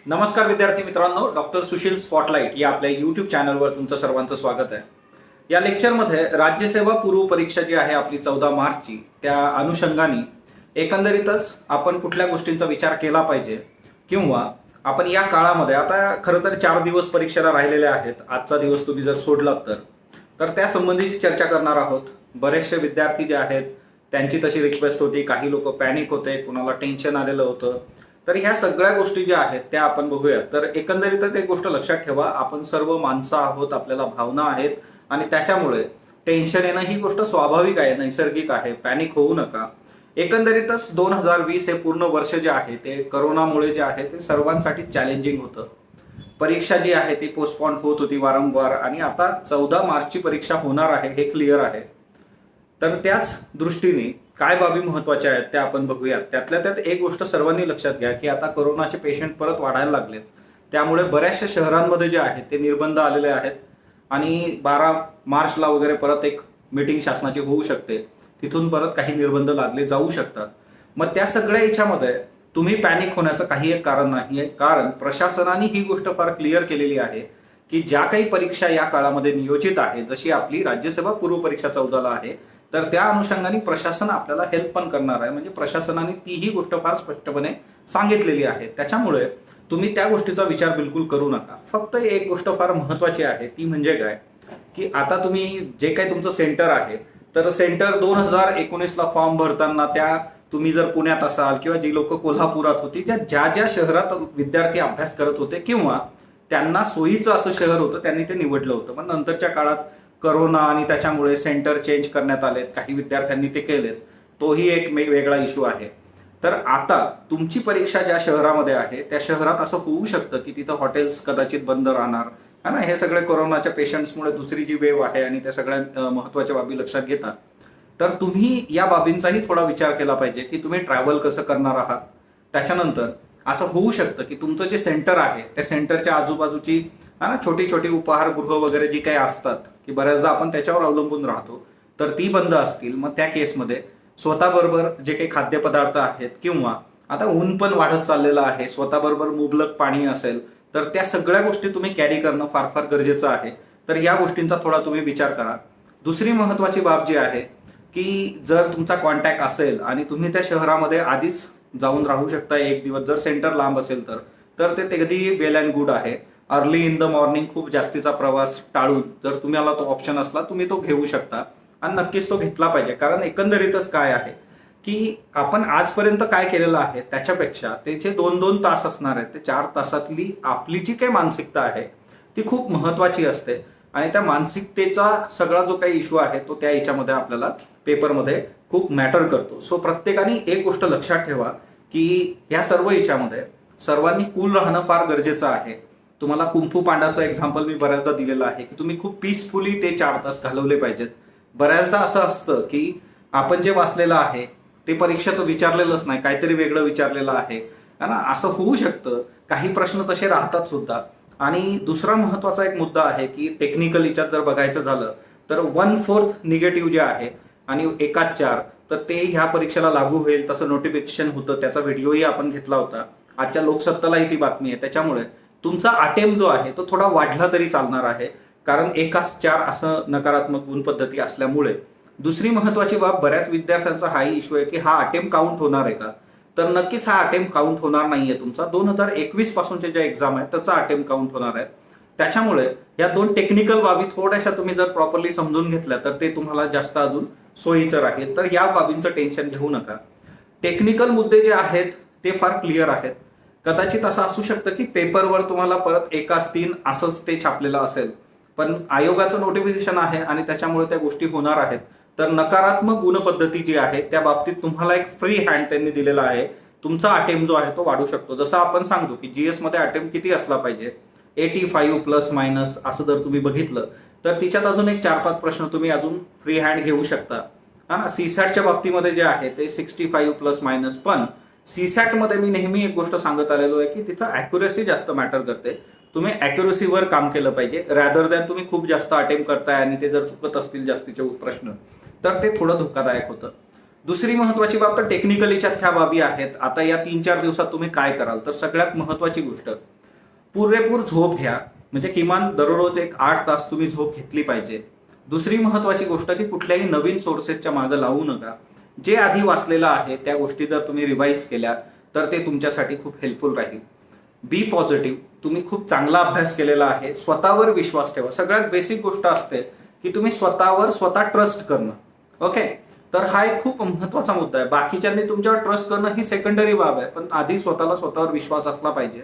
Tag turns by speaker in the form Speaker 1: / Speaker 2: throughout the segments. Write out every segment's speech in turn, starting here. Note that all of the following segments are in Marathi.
Speaker 1: नमस्कार विद्यार्थी मित्रांनो, डॉक्टर सुशील स्पॉटलाइट या आपल्या यूट्यूब चॅनलवर तुमचं सर्वांचं स्वागत आहे। या लेक्चरमध्ये राज्यसेवा पूर्व परीक्षा जी आहे आपली 14 मार्चची, त्या अनुषंगाने एकंदरीतच आपण कुठल्या गोष्टींचा विचार केला पाहिजे किंवा आपण या काळामध्ये आता खरं तर 4 दिवस परीक्षेला राहिलेले आहेत। आजचा दिवस तुम्ही जर सोडलात तर त्या संबंधीची चर्चा करणार आहोत। बरेचसे विद्यार्थी जे आहेत त्यांची तशी रिक्वेस्ट होती, काही लोक पॅनिक होते, कुणाला टेन्शन आलेलं होतं। तर ह्या सगळ्या गोष्टी ज्या आहेत त्या आपण बघूया। तर एकंदरीतच एक गोष्ट लक्षात ठेवा, आपण सर्व माणसं आहोत, आपल्याला भावना आहेत आणि त्याच्यामुळे टेन्शन येणं ही गोष्ट स्वाभाविक आहे, नैसर्गिक आहे। पॅनिक होऊ नका। एकंदरीतच 2020 हे पूर्ण वर्ष जे आहे ते करोनामुळे जे आहे ते सर्वांसाठी चॅलेंजिंग होतं। परीक्षा जी आहे ती पोस्टपोन होत होती वारंवार आणि आता 14 मार्चची परीक्षा होणार आहे हे क्लिअर आहे। तर त्याच दृष्टीने काय बाबी महत्वाच्या आहेत त्या आपण बघूयात। त्यातल्या त्यात एक गोष्ट सर्वांनी लक्षात घ्या की आता कोरोनाचे पेशंट परत वाढायला लागलेत, त्यामुळे बऱ्याचशा शहरांमध्ये जे आहेत ते निर्बंध आलेले आहेत आणि 12 मार्चला वगैरे परत एक मीटिंग शासनाची होऊ शकते, तिथून परत काही निर्बंध लागले जाऊ शकतात। मग त्या सगळ्या याच्यामध्ये तुम्ही पॅनिक होण्याचं काही एक कारण नाहीये, कारण प्रशासनाने ही गोष्ट फार क्लिअर केलेली आहे की ज्या काही परीक्षा या काळामध्ये नियोजित आहे, जशी आपली राज्यसेवा पूर्व परीक्षा 14ला आहे, तर त्या अनुषंगाने प्रशासन आपल्याला हेल्प पण करणार आहे। म्हणजे प्रशासनाने तीही गोष्ट फार स्पष्टपणे सांगितलेली आहे, त्याच्यामुळे तुम्ही त्या गोष्टीचा विचार बिलकुल करू नका। फक्त एक गोष्ट फार महत्वाची आहे, ती म्हणजे काय की आता तुम्ही जे काही तुमचं सेंटर आहे, तर सेंटर 2019ला फॉर्म भरताना त्या तुम्ही जर पुण्यात असाल किंवा जी लोक कोल्हापुरात होती, ज्या ज्या शहरात विद्यार्थी अभ्यास करत होते किंवा त्यांना सोयीचं असं शहर होतं त्यांनी ते निवडलं होतं। पण नंतरच्या काळात करोना आणि त्याच्यामुळे सेंटर चेंज करण्यात आलेत, काही विद्यार्थ्यांनी ते केलेत, तोही एक वेगळा इश्यू आहे। तर आता तुमची परीक्षा ज्या शहरामध्ये आहे त्या शहरात असं होऊ शकतं की तिथं हॉटेल्स कदाचित बंद राहणार है ना। हे सगळे कोरोनाच्या पेशंट्समुळे दुसरी जी वेव आहे आणि त्या सगळ्या महत्वाच्या बाबी लक्षात घेता, तर तुम्ही या बाबींचाही थोडा विचार केला पाहिजे की तुम्ही ट्रॅव्हल कसं करणार आहात। त्याच्यानंतर असं होऊ शकतं की तुमचं जे सेंटर आहे त्या सेंटरच्या आजूबाजूची छोटी छोटी उपहारगृह वगैरे जी काही असतात की बऱ्याचदा आपण त्याच्यावर अवलंबून राहतो, तर ती बंद असतील। मग त्या केसमध्ये स्वतःबरोबर जे काही खाद्यपदार्थ आहेत किंवा आता ऊन पण वाढत चाललेलं आहे, स्वतःबरोबर मुबलक पाणी असेल, तर त्या सगळ्या गोष्टी तुम्ही कॅरी करणं फार फार गरजेचं आहे। तर या गोष्टींचा थोडा तुम्ही विचार करा। दुसरी महत्वाची बाब जी आहे की जर तुमचा कॉन्टॅक्ट असेल आणि तुम्ही त्या शहरामध्ये आधीच जाऊन राहू शकता एक दिवस, जर सेंटर लांब असेल तर ते अगदी वेल अँड गुड आहे। अर्ली इन द मॉर्निंग खूप जास्तीचा प्रवास टाळून जर तुम्हाला तो ऑप्शन असला तुम्ही तो घेऊ शकता आणि नक्कीच तो घेतला पाहिजे। कारण एकंदरीतच काय आहे की आपण आजपर्यंत काय केलेलं आहे त्याच्यापेक्षा ते जे 2-2 तास असणार आहेत, ते 4 तासातली आपली जी काही मानसिकता आहे ती खूप महत्वाची असते आणि त्या मानसिकतेचा सगळा जो काही इश्यू आहे तो त्या याच्यामध्ये आपल्याला पेपरमध्ये खूप मॅटर करतो। सो प्रत्येकाने एक गोष्ट लक्षात ठेवा की या सर्व याच्यामध्ये सर्वांनी कूल राहणं फार गरजेचं आहे। तुम्हाला कुंफू पांडाचं एक्झाम्पल मी बऱ्याचदा दिलेलं आहे की तुम्ही खूप पीसफुली ते 4 तास घालवले पाहिजेत। बऱ्याचदा असं असतं की आपण जे वाचलेलं आहे ते परीक्षेत विचारलेलंच नाही, काहीतरी वेगळं विचारलेलं आहे ना, असं होऊ शकतं। काही प्रश्न तसे राहतात सुद्धा। आणि दुसरा महत्वाचा एक मुद्दा आहे की टेक्निकल याच्यात जर बघायचं झालं तर 1/4 निगेटिव्ह जे आहे आणि एकाच 4, तर ते ह्या परीक्षेला लागू होईल तसं नोटिफिकेशन होतं, त्याचा व्हिडिओही आपण घेतला होता। आजच्या लोकसत्तालाही ती बातमी आहे। त्याच्यामुळे तुमचा अटेम्प्ट जो आहे तो थोडा वाढला तरी चालणार आहे, कारण एकाच 4 असं नकारात्मक गुण पद्धती असल्यामुळे। दुसरी महत्वाची बाब, बऱ्याच विद्यार्थ्यांचा हाही इश्यू आहे की हा अटेम्प्ट काउंट होणार आहे का, तर नक्कीच हा अटेम्प्ट काउंट होणार नाहीये तुमचा। 2021 पासूनच्या ज्या एक्झाम आहेत त्याचा अटेम्प्ट काउंट होणार आहे। त्याच्यामुळे या 2 टेक्निकल बाबी थोड्याशा तुम्ही जर प्रॉपरली समजून घेतल्या तर ते तुम्हाला जास्त अजून सोयीचं राहील। तर या बाबींचं टेन्शन घेऊ नका। टेक्निकल मुद्दे जे आहेत ते फार क्लिअर आहेत। कदाचित असं असू शकतं की पेपरवर तुम्हाला परत 1-3 असंच ते छापलेलं असेल, पण आयोगाचं नोटिफिकेशन आहे आणि त्याच्यामुळे त्या गोष्टी होणार आहेत। तर नकारात्मक गुणपद्धती जी आहे त्या बाबतीत तुम्हाला एक फ्री हँड त्यांनी दिलेला आहे। तुमचा अटेम्प्ट जो आहे तो वाढू शकतो। जसं आपण सांगतो की जीएस मध्ये अटेम्प्ट किती असला पाहिजे, 85 प्लस मायनस असं जर तुम्ही बघितलं तर तिच्यात अजून एक 4-5 प्रश्न तुम्ही अजून फ्री हँड घेऊ शकता ना। सीसॅटच्या बाबतीमध्ये जे आहे ते 65 प्लस मायनस, पण सीसॅट मध्ये मी नेहमी एक गोष्ट सांगत आलेलो आहे की तिथं अॅक्युरेसी जास्त मॅटर करते। तुम्ही अॅक्युरेसीवर काम केलं पाहिजे रॅदर दॅन तुम्ही खूप जास्त अटेम्प्ट करताय आणि ते जर चुकत असतील जास्तीचे प्रश्न तर ते थोडं धोकादायक होतं। दुसरी महत्वाची बाब तर टेक्निकलीच्यात ह्या बाबी आहेत। आता या 3-4 दिवसात तुम्ही काय कराल, तर सगळ्यात महत्वाची गोष्ट पुरेपूर झोप घ्या, म्हणजे किमान दररोज एक 8 तास तुम्ही झोप घेतली पाहिजे. दुसरी महत्वाची गोष्ट की कुठल्याही नवीन सोर्सेसच्या मागे लावू नका. जे आधी वाचलेलं आहे त्या गोष्टी जर तुम्ही रिवाईज केल्या तर ते तुमच्यासाठी खूप हेल्पफुल राहील. बी पॉझिटिव्ह. तुम्ही खूप चांगला अभ्यास केलेला आहे, स्वतःवर विश्वास ठेवा. सगळ्यात बेसिक गोष्ट असते की तुम्ही स्वतःवर स्वतः ट्रस्ट करणं. ओके, तर हा एक खूप महत्वाचा मुद्दा आहे. बाकीच्यांनी तुमच्यावर ट्रस्ट करणं ही सेकंडरी बाब आहे, पण आधी स्वतःला स्वतःवर विश्वास असला पाहिजे.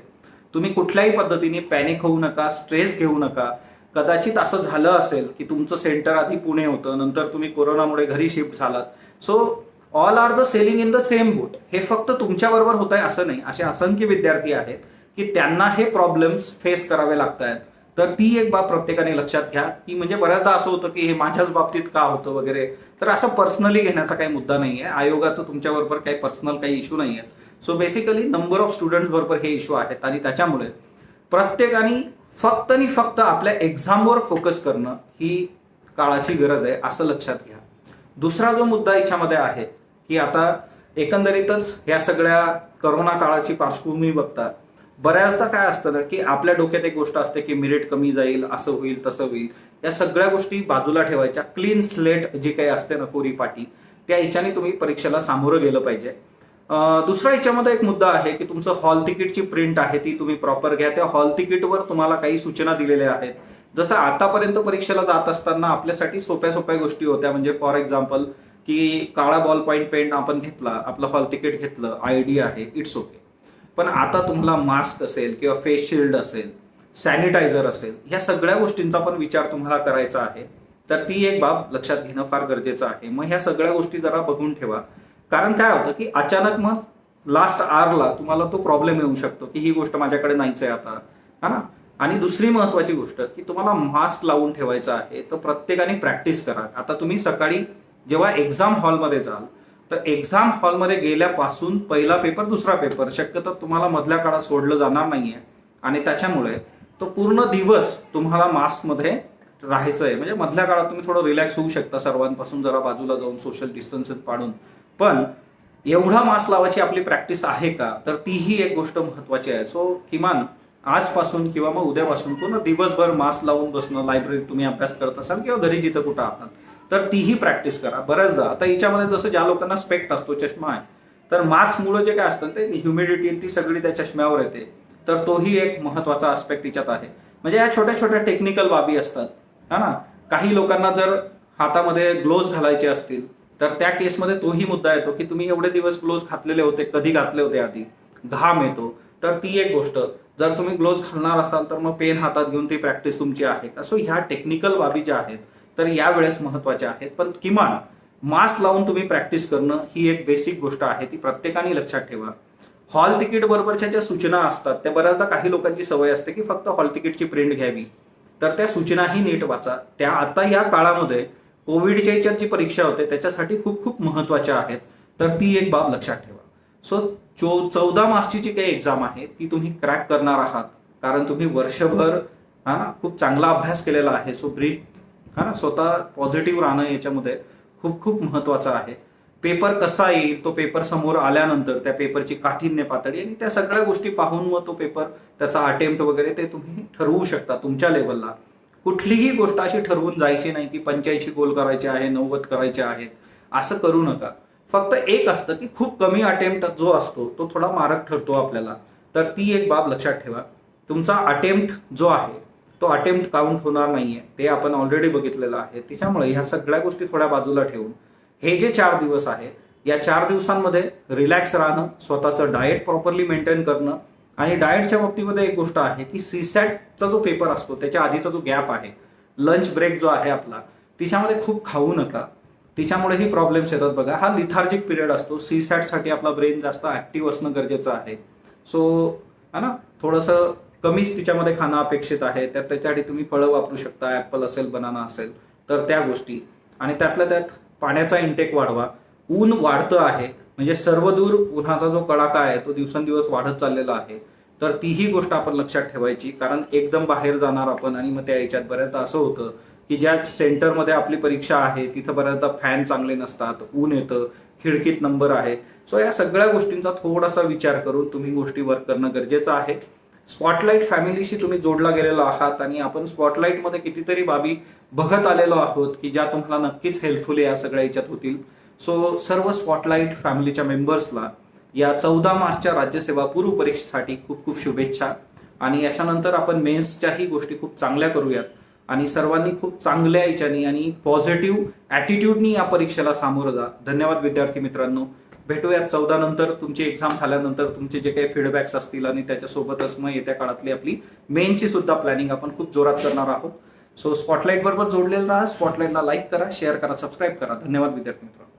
Speaker 1: तुम्ही कुठल्याही पद्धतीने पॅनिक होऊ नका, स्ट्रेस घेऊ नका. कदाचित असं झालं असेल की तुमचं सेंटर आधी पुणे होतं, नंतर तुम्ही कोरोनामुळे घरी शिफ्ट झालात. So all are the sailing in the same boat. हे फक्त तुमच्याबरोबर होत आहे असं नाही. असे असंख्य विद्यार्थी आहेत की त्यांना हे प्रॉब्लेम्स फेस करावे लागत आहेत. तर ती एक बाब प्रत्येकाने लक्षात घ्या की म्हणजे बऱ्याचदा असं होतं की हे माझ्याच बाबतीत का होतं वगैरे. तर असं पर्सनली घेण्याचा काही मुद्दा नाही आहे. आयोगाचं तुमच्याबरोबर काही पर्सनल काही इश्यू नाही आहेत. So basically number of students बरोबर हे इश्यू आहेत आणि त्याच्यामुळे प्रत्येकाने फक्त आणि फक्त आपल्या एक्झामवर फोकस करणं ही काळाची गरज आहे, असं लक्षात घ्या. दुसरा जो मुद्दा याच्यामध्ये आहे की आता एकंदरीतच या सगळ्या करोना काळाची पार्श्वभूमी बघता बऱ्याचदा काय असतं ना की आपल्या डोक्यात एक गोष्ट असते की मेरिट कमी जाईल, असं होईल तसं होईल. या सगळ्या गोष्टी बाजूला ठेवायच्या. क्लीन स्लेट जी काही असते ना, कोरी पाटी, त्या ह्याच्याने तुम्ही परीक्षेला सामोरं गेलं पाहिजे. दुसरा याच्यामध्ये एक मुद्दा आहे की तुमचं हॉल तिकीटची प्रिंट आहे ती तुम्ही प्रॉपर घ्या. त्या हॉल तिकीटवर तुम्हाला काही सूचना दिलेल्या आहेत. जसं आतापर्यंत परीक्षेला जात असताना आपल्यासाठी सोप्या सोप्या गोष्टी होत्या. म्हणजे फॉर एक्झाम्पल की काळा बॉल पॉईंट पेन आपण घेतला, आपलं हॉल तिकीट घेतलं, आयडी आहे, इट्स ओके. पण आता तुम्हाला मास्क असेल किंवा फेस शिल्ड असेल, सॅनिटायझर असेल, ह्या सगळ्या गोष्टींचा पण विचार तुम्हाला करायचा आहे. तर ती एक बाब लक्षात घेणं फार गरजेचं आहे. मग ह्या सगळ्या गोष्टी जरा बघून ठेवा. कारण काय होतं की अचानक मग लास्ट आवरला तुम्हाला तो प्रॉब्लेम येऊ शकतो की ही गोष्ट माझ्याकडे नाहीच आहे आता, हा ना. आणि दुसरी महत्वाची गोष्ट की तुम्हाला मास्क लावून ठेवायचा आहे. तर प्रत्येकाने प्रॅक्टिस करा. आता तुम्ही सकाळी जेव्हा एक्झाम हॉलमध्ये जाल तर एक्झाम हॉलमध्ये गेल्यापासून पहिला पेपर, दुसरा पेपर शक्यतो तुम्हाला मधल्या काळात सोडलं जाणार नाहीये आणि त्याच्यामुळे तो पूर्ण दिवस तुम्हाला मास्कमध्ये राहायचं आहे. म्हणजे मधल्या काळात तुम्ही थोडं रिलॅक्स होऊ शकता सर्वांपासून जरा बाजूला जाऊन सोशल डिस्टन्सेस पाडून. पण एवढा मास्क लावायची आपली प्रॅक्टिस आहे का, तर तीही एक गोष्ट महत्वाची आहे. सो किमान आजपासून किंवा मग उद्यापासून पूर्ण दिवसभर मास्क लावून बसणं, लायब्ररीत तुम्ही अभ्यास करत असाल किंवा घरी जिथं कुठं आहात तर तीही प्रॅक्टिस करा. बऱ्याचदा आता याच्यामध्ये जसं ज्या लोकांना स्पेक्ट असतो, चष्मा आहे, तर मास्कमुळे जे काय असतं ते ह्युमिडिटी ती सगळी त्या चष्म्यावर येते. तर तोही एक महत्वाचा आस्पेक्ट याच्यात आहे. म्हणजे या छोट्या छोट्या टेक्निकल बाबी असतात, हा ना. काही लोकांना जर हातामध्ये ग्लोव्ज घालायचे असतील तर त्या केसमध्ये तोही मुद्दा येतो की तुम्ही एवढे दिवस ग्लोव्ज घातलेले होते, कधी घातले होते आधी, घाम येतो. तर ती एक गोष्ट, जर तुम्ही ग्लोव्ज घालणार असाल तर मग पेन हातात घेऊन ती प्रॅक्टिस तुमची आहे का. सो ह्या टेक्निकल बाबी ज्या आहेत तर यावेळेस महत्वाच्या आहेत. पण किमान मास्क लावून तुम्ही प्रॅक्टिस करणं ही एक बेसिक गोष्ट आहे, ती प्रत्येकाने लक्षात ठेवा. हॉल तिकीट बरोबरच्या ज्या सूचना असतात त्या बऱ्याचदा काही लोकांची सवय असते की फक्त हॉल तिकीटची प्रिंट घ्यावी. तर त्या सूचनाही नीट वाचा. त्या आता या काळामध्ये कोविडच्या याच्यात जी परीक्षा होते त्याच्यासाठी खूप खूप महत्वाच्या आहेत. तर ती एक बाब लक्षात ठेवा. सो 14 मार्चची जी काही एक्झाम आहे ती तुम्ही क्रॅक करणार आहात, कारण तुम्ही वर्षभर हा ना खूप चांगला अभ्यास केलेला आहे. सो हा ना, स्वतः पॉझिटिव्ह राहणं याच्यामध्ये खूप खूप महत्वाचं आहे. पेपर कसा येईल, तो पेपर समोर आल्यानंतर त्या पेपरची काठिण्य पातळी आणि त्या सगळ्या गोष्टी पाहून मग तो पेपर, त्याचा अटेम्प्ट वगैरे ते तुम्ही ठरवू शकता तुमच्या लेवलला. कुठलीही गोष्ट अशी ठरवून जायची नाही की 85 गोल करायचे आहे, 90 करायचे आहेत, असं करू नका. फक्त एक असतं की खूप कमी अटेम्प्ट जो असतो तो थोडा मारक ठरतो आपल्याला. तर ती एक बाब लक्षात ठेवा. तुमचा अटेम्प्ट जो आहे तो अटेम्प्ट काउंट होणार नाहीये, ते आपण ऑलरेडी बघितलेलं आहे. त्याच्यामुळे ह्या सगळ्या गोष्टी थोड्या बाजूला ठेवून हे जे 4 दिवस आहे या 4 दिवसांमध्ये रिलॅक्स राहणं, स्वतःचं डाएट प्रॉपरली मेंटेन करणं. आणि डाएटच्या बाबतीमध्ये एक गोष्ट आहे की सीसॅटचा जो पेपर असतो त्याच्या आधीचा जो गॅप आहे, लंच ब्रेक जो आहे आपला, तिच्यामध्ये खूप खाऊ नका. तिच्यामुळेही प्रॉब्लेम्स येतात बघा. हा लिथार्जिक पिरियड असतो. सीसॅटसाठी आपला ब्रेन जास्त ऍक्टिव्ह असणं गरजेचं आहे. सो हा ना, थोडंसं कमीच तिच्यामध्ये खाणं अपेक्षित आहे. तर त्याच्यासाठी तुम्ही फळं वापरू शकता, ऍपल असेल, बनाना असेल, तर त्या गोष्टी. आणि त्यातल्या त्यात पाण्याचा इंटेक वाढवा. ऊन वाढतं आहे, म्हणजे सर्वदूर उन्हाचा जो कडाका आहे तो दिवसेंदिवस वाढत चाललेला आहे. तर तीही गोष्ट आपण लक्षात ठेवायची, कारण एकदम बाहेर जाणार आपण आणि मग त्या याच्यात बऱ्याचदा असं होतं की ज्या सेंटरमध्ये आपली परीक्षा आहे तिथं बऱ्याचदा फॅन चांगले नसतात, ऊन येतं, खिडकीत नंबर आहे. सो या सगळ्या गोष्टींचा थोडासा विचार करून तुम्ही गोष्टी वर्क करणं गरजेचं आहे. स्पॉटलाईट फॅमिलीशी तुम्ही जोडला गेलेलो आहात आणि आपण स्पॉटलाईटमध्ये कितीतरी बाबी बघत आलेलो आहोत की ज्या तुम्हाला नक्कीच हेल्पफुल या सगळ्या याच्यात होतील. सो सर्व स्पॉटलाईट फॅमिलीच्या मेंबर्सला या 14 मार्चच्या राज्यसेवा पूर्व परीक्षेसाठी खूप खूप शुभेच्छा. आणि याच्यानंतर आपण मेन्सच्याही गोष्टी खूप चांगल्या करूयात आणि सर्वांनी खूप चांगल्या याच्यानी आणि पॉझिटिव्ह ॲटिट्यूडनी या परीक्षेला सामोरं जा. धन्यवाद विद्यार्थी मित्रांनो. भेटूयात 14 नंतर. तुमची एक्झाम झाल्यानंतर तुमचे जे काही फीडबॅक्स असतील आणि त्याच्यासोबतच मग येत्या काळातली आपली मेनची सुद्धा प्लॅनिंग आपण खूप जोरात करणार आहोत. सो स्पॉटलाईट बरोबर जोडलेलं राहा. स्पॉटलाईटला लाईक करा, शेअर करा, सबस्क्राईब करा. धन्यवाद विद्यार्थी मित्रांनो.